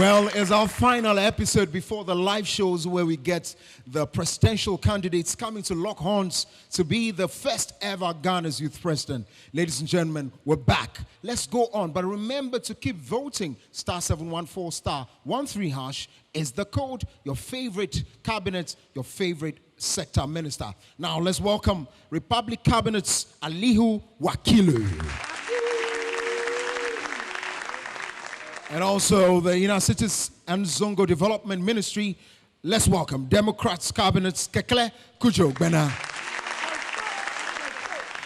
Well, it's our final episode before the live shows where we get the presidential candidates coming to lock horns to be the first ever Ghana's youth president. Ladies and gentlemen, we're back. Let's go on. But remember to keep voting. *714 *13 hash is the code. Your favorite cabinet, your favorite sector minister. Now let's welcome Republic Cabinet's Alihu Wakilu. And also the United Cities and Zongo Development Ministry. Let's welcome Democrats Cabinet's Kekle Kujo Bena.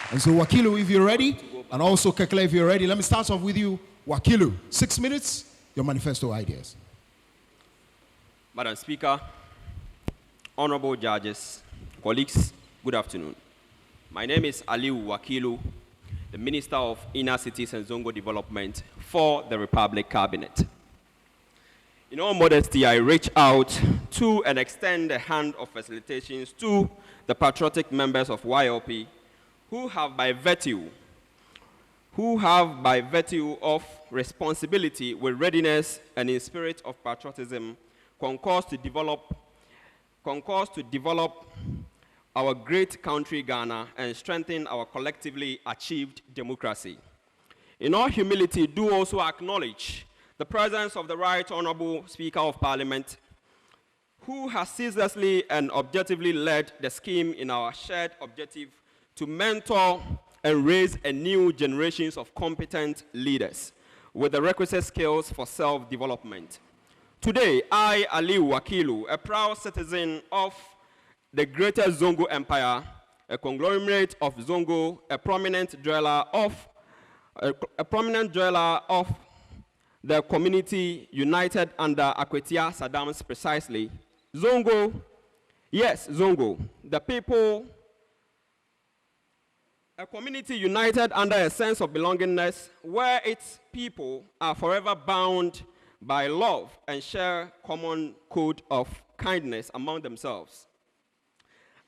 And so Wakilu, if you're ready, and also Kekle, if you're ready, let me start off with you. Wakilu, 6 minutes, your manifesto ideas. Madam Speaker, honorable judges, colleagues, good afternoon. My name is Aliu Wakilu, the Minister of Inner Cities and Zongo Development for the Republic Cabinet. In all modesty, I reach out to and extend a hand of felicitations to the patriotic members of YLP who have by virtue of responsibility with readiness and in spirit of patriotism concourse to develop our great country Ghana and strengthen our collectively achieved democracy. In all humility, do also acknowledge the presence of the Right Honorable Speaker of Parliament, who has ceaselessly and objectively led the scheme in our shared objective to mentor and raise a new generation of competent leaders with the requisite skills for self-development. Today, I, Aliu Wakilu, a proud citizen of the greater Zongo Empire, a conglomerate of Zongo, a prominent dweller of the community united under Akwetia Saddam's precisely. Zongo, yes, Zongo, the people, a community united under a sense of belongingness where its people are forever bound by love and share common code of kindness among themselves.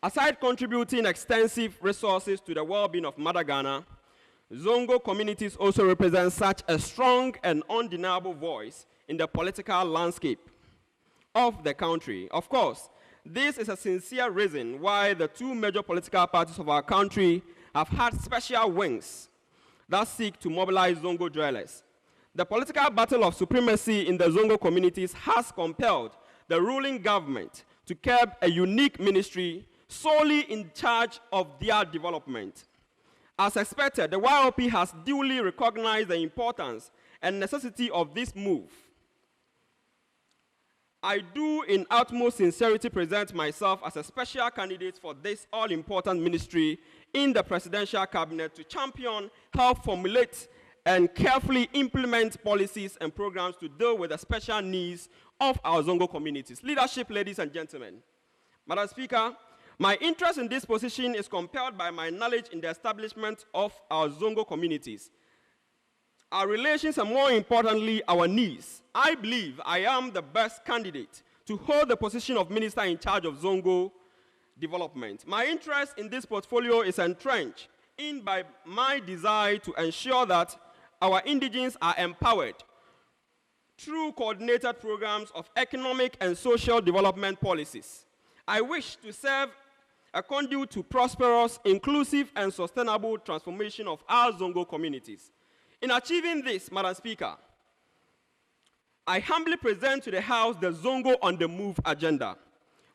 Aside contributing extensive resources to the well-being of Mother Ghana, Zongo communities also represent such a strong and undeniable voice in the political landscape of the country. Of course, this is a sincere reason why the two major political parties of our country have had special wings that seek to mobilize Zongo dwellers. The political battle of supremacy in the Zongo communities has compelled the ruling government to curb a unique ministry solely in charge of their development. As expected, the YLP has duly recognized the importance and necessity of this move. I do in utmost sincerity present myself as a special candidate for this all-important ministry in the presidential cabinet to champion, help formulate, and carefully implement policies and programs to deal with the special needs of our Zongo communities. Leadership, ladies and gentlemen. Madam Speaker, my interest in this position is compelled by my knowledge in the establishment of our Zongo communities, our relations, and more importantly, our needs. I believe I am the best candidate to hold the position of Minister in charge of Zongo development. My interest in this portfolio is entrenched in by my desire to ensure that our indigenes are empowered through coordinated programs of economic and social development policies. I wish to serve a conduit to prosperous, inclusive, and sustainable transformation of our Zongo communities. In achieving this, Madam Speaker, I humbly present to the House the Zongo on the Move agenda,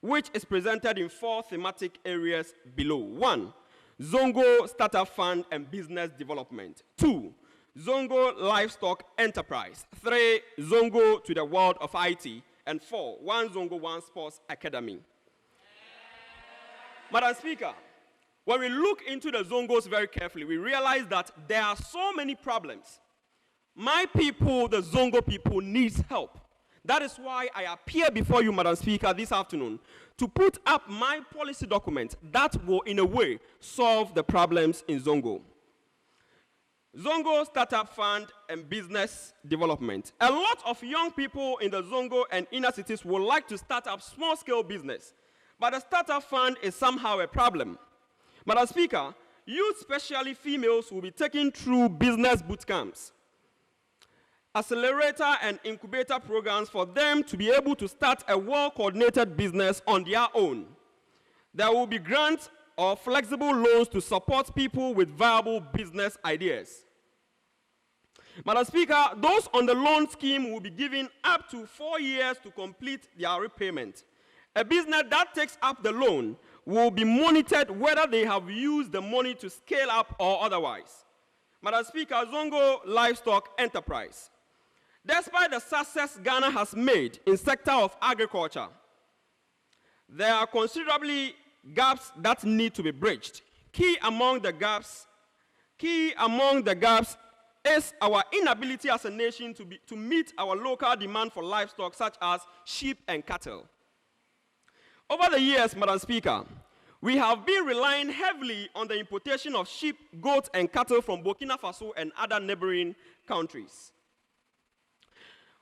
which is presented in 4 thematic areas below. 1, Zongo Startup Fund and Business Development. 2, Zongo Livestock Enterprise. 3, Zongo to the World of IT. And 4, One Zongo, One Sports Academy. Madam Speaker, when we look into the Zongos very carefully, we realize that there are so many problems. My people, the Zongo people, needs help. That is why I appear before you, Madam Speaker, this afternoon to put up my policy document that will, in a way, solve the problems in Zongo. Zongo Startup Fund and Business Development. A lot of young people in the Zongo and inner cities would like to start up small-scale business, but the startup fund is somehow a problem. Madam Speaker, youth, especially females, will be taken through business boot camps. accelerator and incubator programs for them to be able to start a well-coordinated business on their own. There will be grants or flexible loans to support people with viable business ideas. Madam Speaker, those on the loan scheme will be given up to 4 years to complete their repayment. A business that takes up the loan will be monitored whether they have used the money to scale up or otherwise. Madam Speaker, Zongo Livestock Enterprise. Despite the success Ghana has made in sector of agriculture, there are considerably gaps that need to be bridged. Key among the gaps is our inability as a nation to meet our local demand for livestock such as sheep and cattle. Over the years, Madam Speaker, we have been relying heavily on the importation of sheep, goats, and cattle from Burkina Faso and other neighboring countries.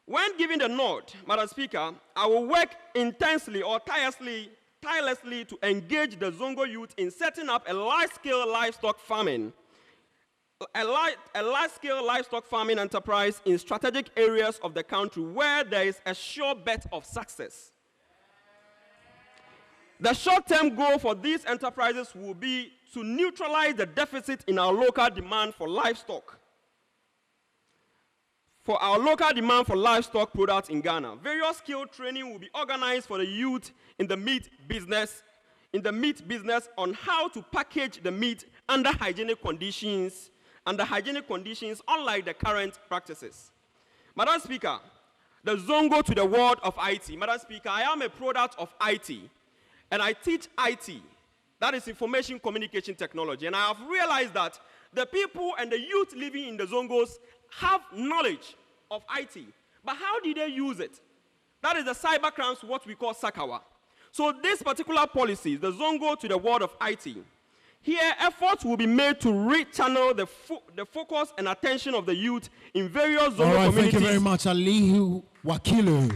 When given the nod, Madam Speaker, I will work intensely or tirelessly to engage the Zongo youth in setting up a large-scale livestock farming enterprise in strategic areas of the country where there is a sure bet of success. The short-term goal for these enterprises will be to neutralize the deficit in our local demand for livestock. Products in Ghana. Various skill training will be organized for the youth in the meat business on how to package the meat under hygienic conditions, unlike the current practices. Madam Speaker, the Zongo to the world of IT. Madam Speaker, I am a product of IT, and I teach IT. That is information communication technology. And I have realized that the people and the youth living in the Zongos have knowledge of IT. But how did they use it? That is the cyber crimes, what we call Sakawa. So this particular policy, the Zongo to the world of IT, here efforts will be made to rechannel the focus and attention of the youth in various Zongo communities. Thank you very much, Alihu Wakilu.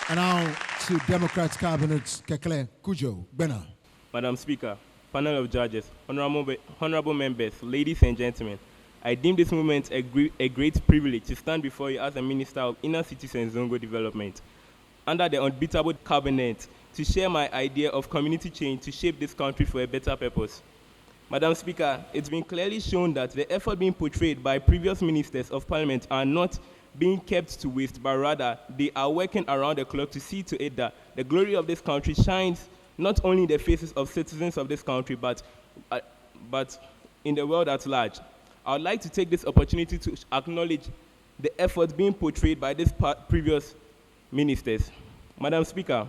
And now to Democrats Cabinet, Kekle Kujo Bena. Madam Speaker, panel of judges, honorable members, ladies and gentlemen, I deem this moment a great privilege to stand before you as a Minister of Inner Cities and Zongo Development under the unbeatable cabinet to share my idea of community change to shape this country for a better purpose. Madam Speaker, it's been clearly shown that the effort being portrayed by previous ministers of parliament are not being kept to waste, but rather they are working around the clock to see to it that the glory of this country shines not only in the faces of citizens of this country, but in the world at large. I would like to take this opportunity to acknowledge the effort being portrayed by these previous ministers. Madam Speaker,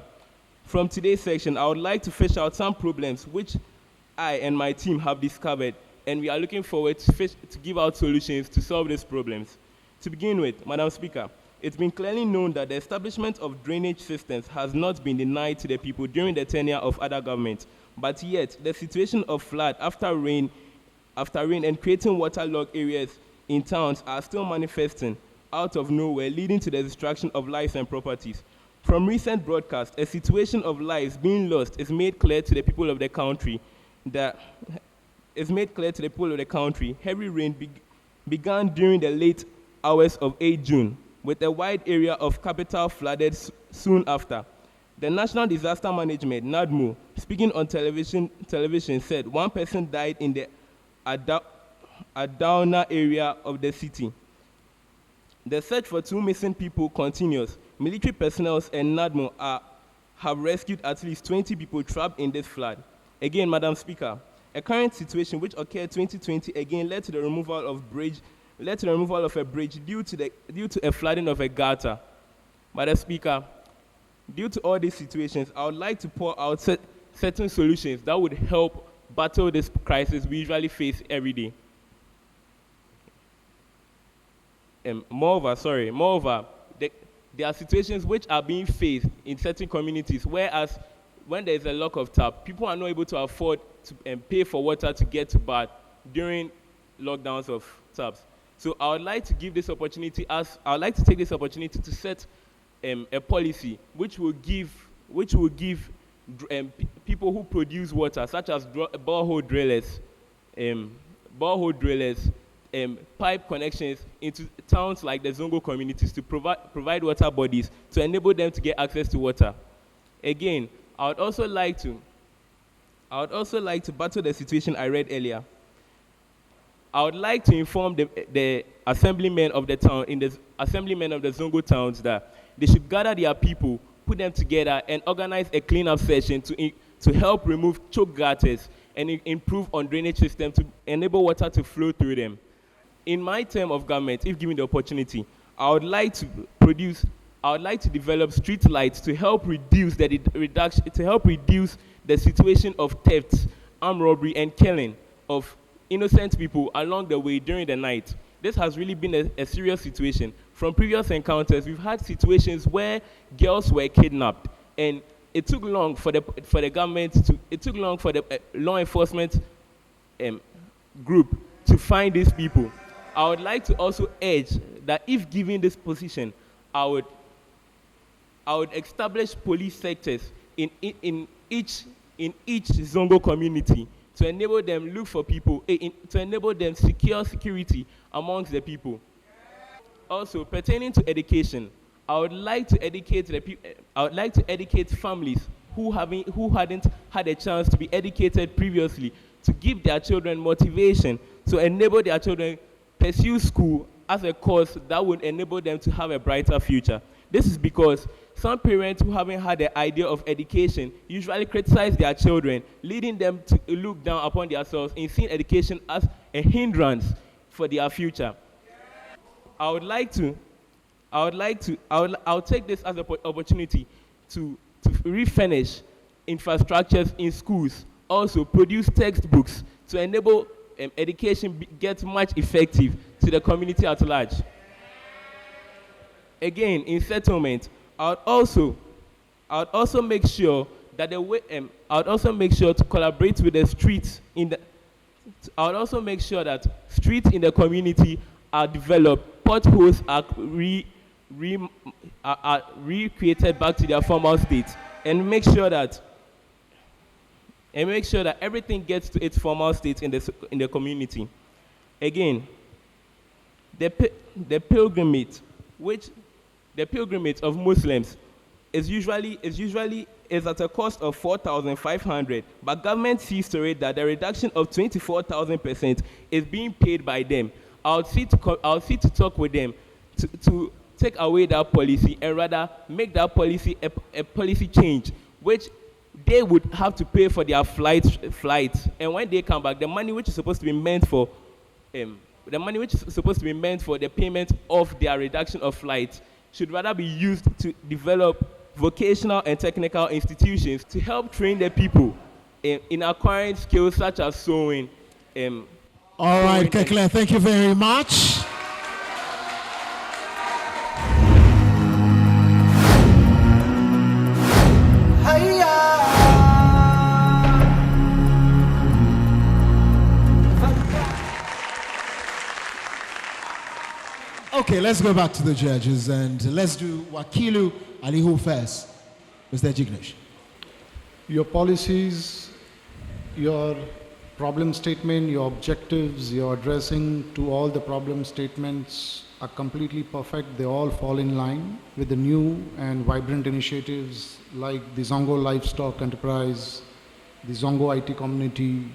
from today's section, I would like to fish out some problems which I and my team have discovered, and we are looking forward to give out solutions to solve these problems. To begin with, Madam Speaker, it's been clearly known that the establishment of drainage systems has not been denied to the people during the tenure of other governments, but yet the situation of flood after rain and creating waterlogged areas in towns are still manifesting out of nowhere, leading to the destruction of lives and properties. From recent broadcasts, a situation of lives being lost is made clear to the people of the country. Heavy rain began during the late hours of 8 June, with a wide area of capital flooded soon after. The National Disaster Management, NADMO, speaking on television said one person died in the Adauna area of the city. The search for 2 missing people continues. Military personnel and NADMO have rescued at least 20 people trapped in this flood. Again, Madam Speaker, a current situation which occurred 2020 again led to the removal of a bridge due to a flooding of a gutter. Madam Speaker, due to all these situations, I would like to pour out certain solutions that would help battle this crisis we usually face every day. Moreover, there are situations which are being faced in certain communities, whereas when there is a lack of tap, people are not able to afford to pay for water to get to bath during lockdowns of taps. So I would like to take this opportunity to set a policy which will give people who produce water, such as borehole drillers, pipe connections into towns like the Zongo communities to provide water bodies to enable them to get access to water. Again, I would also like to battle the situation I read earlier. I would like to inform the assemblymen of the town, in the assemblymen of the Zongo towns, that they should gather their people, put them together, and organize a cleanup session to help remove choke gutters and improve on drainage system to enable water to flow through them. In my term of government, if given the opportunity, I would like to develop street lights to help reduce the situation of theft, armed robbery, and killing of innocent people along the way during the night. This has really been a serious situation. From previous encounters, we've had situations where girls were kidnapped, and it took long for the law enforcement group to find these people. I would like to also urge that if given this position, I would establish police sectors in each Zongo community to enable them look for people, to enable them secure security amongst the people. Also, pertaining to education, I would like to educate families who hadn't had a chance to be educated previously, to give their children motivation, to enable their children pursue school as a course that would enable them to have a brighter future. This is because some parents who haven't had the idea of education usually criticize their children, leading them to look down upon themselves and seeing education as a hindrance for their future. I'll take this as an opportunity to refurnish infrastructures in schools, also produce textbooks to enable education get much effective to the community at large. Again, in settlement, I would also make sure that I would also make sure to collaborate with the streets I would also make sure that streets in the community are developed, potholes are recreated back to their former state, and make sure that everything gets to its former state in the community. Again, the pilgrimage of Muslims is at a cost of 4,500, but government sees to it that the reduction of 24,000% is being paid by them. I'll see to talk with them to take away that policy and rather make that policy a policy change, which they would have to pay for their flights, and when they come back, the money which is supposed to be meant for the payment of their reduction of flights should rather be used to develop vocational and technical institutions to help train the people in acquiring skills such as sewing. All right, Kekle, thank you very much. Okay, let's go back to the judges and let's do Wakilu Alihu first. Mr. Jignesh. Your policies, your problem statement, your objectives, your addressing to all the problem statements are completely perfect. They all fall in line with the new and vibrant initiatives like the Zongo Livestock Enterprise, the Zongo IT Community,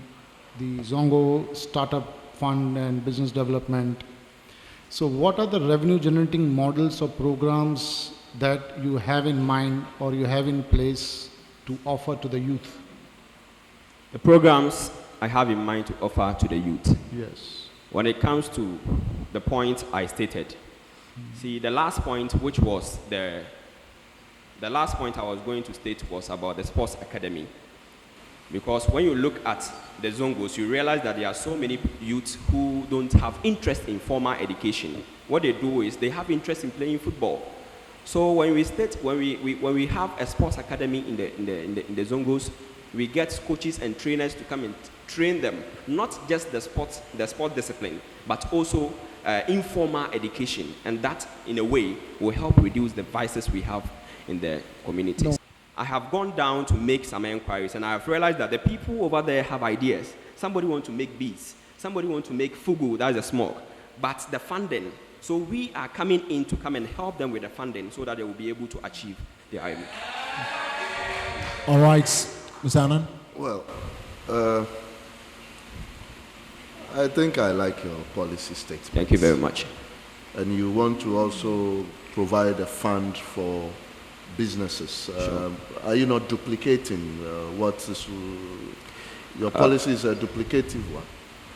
the Zongo Startup Fund and Business Development. So what are the revenue generating models or programs that you have in mind or you have in place to offer to the youth? The programs I have in mind to offer to the youth. Yes. When it comes to the point I stated, see, the last point I was going to state was about the sports academy. Because when you look at the Zongos, you realize that there are so many youths who don't have interest in formal education. What they do is they have interest in playing football. So when we have a sports academy in the Zongos, we get coaches and trainers to come and train them, not just the sport discipline, but also informal education, and that in a way will help reduce the vices we have in the communities. No. I have gone down to make some inquiries, and I have realized that the people over there have ideas. Somebody wants to make beads. Somebody wants to make fugu, that's a smoke. but the funding. So we are coming in to come and help them with the funding so that they will be able to achieve their aim. All right, Mr. Anand. Well, I think I like your policy statement. Thank you very much. And you want to also provide a fund for businesses. Sure. Are you not duplicating what is your policy is a duplicative one,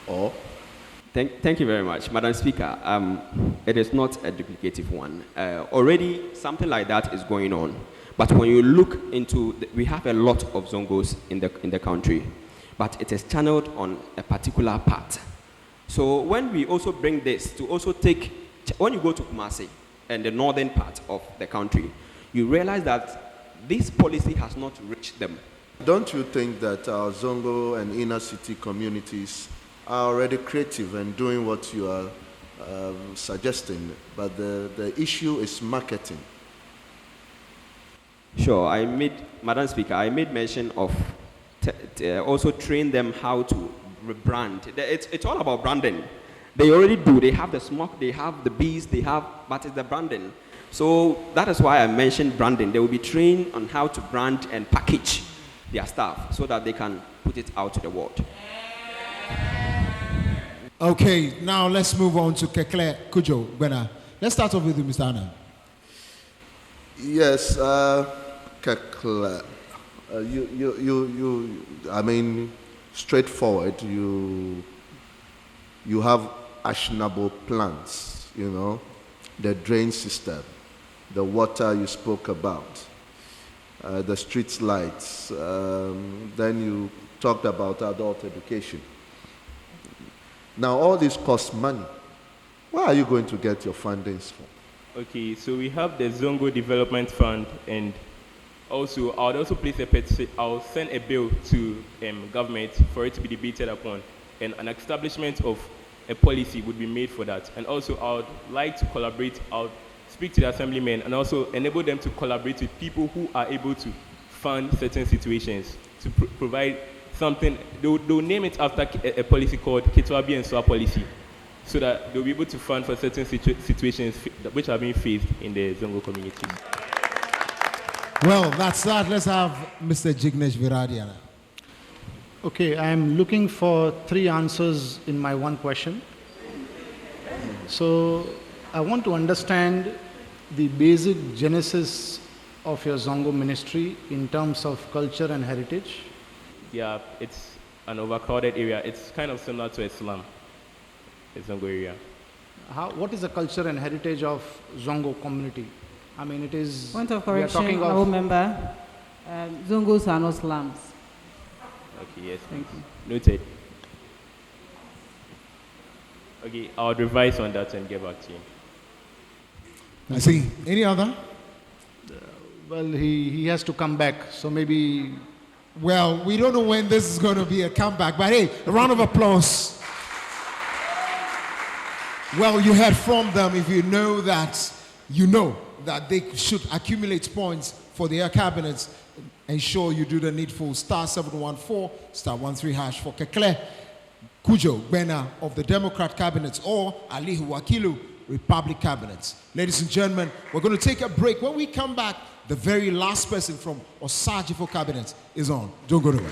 or? Thank you very much, Madam Speaker. It is not a duplicative one. Already something like that is going on. But when you look into, we have a lot of Zongos in the country, but it is channeled on a particular part. So when we also bring this to also take, when you go to Kumasi and the northern part of the country, you realize that this policy has not reached them. Don't you think that our Zongo and inner city communities are already creative and doing what you are suggesting, but the issue is marketing? Sure, Madam Speaker, I made mention of also train them how to rebrand. It's all about branding. They already do. They have the smoke, they have the bees, but it's the branding. So that is why I mentioned branding. They will be trained on how to brand and package their stuff so that they can put it out to the world. Okay, now let's move on to Kekle Kujo Gwena. Let's start off with you, Mr. Anand. Yes, Kekle, I mean, straightforward, you have actionable plans, you know, the drain system, the water you spoke about, the street lights, then you talked about adult education. Now all this costs money. Where are you going to get your fundings from? Okay, so we have the Zongo Development Fund, and also I would also place a petition. I'll send a bill to government for it to be debated upon, and an establishment of a policy would be made for that. And also I would like to collaborate. I'll speak to the assemblymen and also enable them to collaborate with people who are able to fund certain situations to provide something. They'll name it after a policy called Kitwabi and Swa policy, so that they'll be able to fund for certain situations which are being faced in the Zongo community. Well, that's that. Let's have Mr. Jignesh Viradiana. Okay, I'm looking for 3 answers in my one question. So I want to understand the basic genesis of your Zongo ministry in terms of culture and heritage. Yeah, it's an overcrowded area. It's kind of similar to a slum, the Zongo area. What is the culture and heritage of Zongo community? I mean, it is... Point of correction, honorable member. Zongos are not slums. Okay, yes. Thank you. Noted. Okay, I'll revise on that and get back to you. I see. Any other? Well, he has to come back, so maybe... Well, we don't know when this is going to be a comeback, but hey, a round of applause. Well, you heard from them. If you know that they should accumulate points for their cabinets, ensure you do the needful. Star 714, star 13 hash for Kekle Kujo Gwena of the Democrat cabinets or Alihu Wakilu Republic cabinets. Ladies and gentlemen, we're going to take a break. When we come back, the very last person from Osajifo cabinets is on. Don't go nowhere.